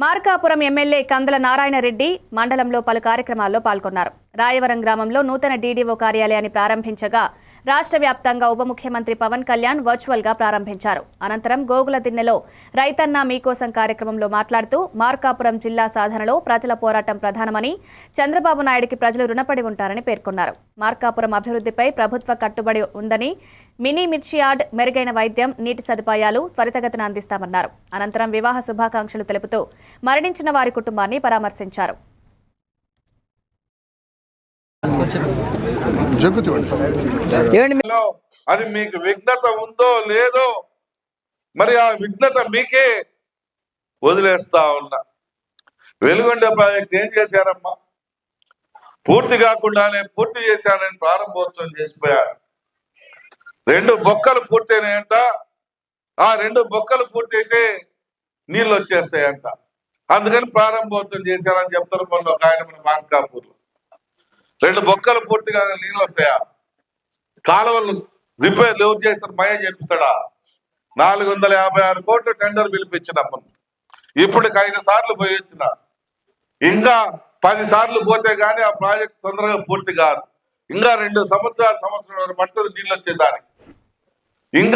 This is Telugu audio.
మార్కాపురం ఎమ్మెల్యే కందుల నారాయణ రెడ్డి మండలంలో పలు కార్యక్రమాల్లో పాల్గొన్నారు. రాయవరం గ్రామంలో నూతన డీడీఓ కార్యాలయాన్ని ప్రారంభించగా రాష్ట్ర వ్యాప్తంగా ఉప ముఖ్యమంత్రి పవన్ కళ్యాణ్ వర్చువల్ గా ప్రారంభించారు. అనంతరం గోగుల దిన్నెలో రైతన్న మీకోసం కార్యక్రమంలో మాట్లాడుతూ మార్కాపురం జిల్లా సాధనలో ప్రజల పోరాటం ప్రధానమని, చంద్రబాబు నాయుడికి ప్రజలు రుణపడి ఉంటారని పేర్కొన్నారు. మార్కాపురం అభివృద్ధిపై ప్రభుత్వ కట్టుబడి ఉందని, మినీ మిర్చి యార్డ్, మెరుగైన వైద్యం, నీటి సదుపాయాలు త్వరితగతిన అందిస్తామన్నారు. అనంతరం వివాహ శుభాకాంక్షలు తెలుపుతూ మరణించిన వారి కుటుంబాన్ని పరామర్శించారు. అది మీకు విఘ్నత ఉందో లేదో మరి ఆ విఘ్నత మీకే వదిలేస్తా ఉన్నా. వెలుగొండ ప్రాజెక్ట్ ఏం చేశారమ్మా? పూర్తి కాకుండానే పూర్తి చేశానని ప్రారంభోత్సవం చేసిపోయారు. 2 బొక్కలు పూర్తయినాయంట. ఆ 2 బొక్కలు పూర్తయితే నీళ్ళు వచ్చేస్తాయంట. అందుకని ప్రారంభోత్సవం చేశారని చెప్తారు. మొన్న ఒక ఆయన మన మార్కాపూర్లో 2 బొక్కలు పూర్తిగా నీళ్ళు వస్తాయా? కాలువలు రిపేర్లు ఎవరు చేస్తారు? మయ చేపిస్తాడా? 456 కోట్లు టెండర్ పిలిపించినప్పుడు ఇప్పటికి 5 సార్లు పోయి వచ్చిన, ఇంకా 10 సార్లు పోతే గానీ ఆ ప్రాజెక్ట్ తొందరగా పూర్తి కాదు. ఇంకా 2 సంవత్సరాలు పడుతుంది నీళ్ళు వచ్చేదానికి. ఇంకా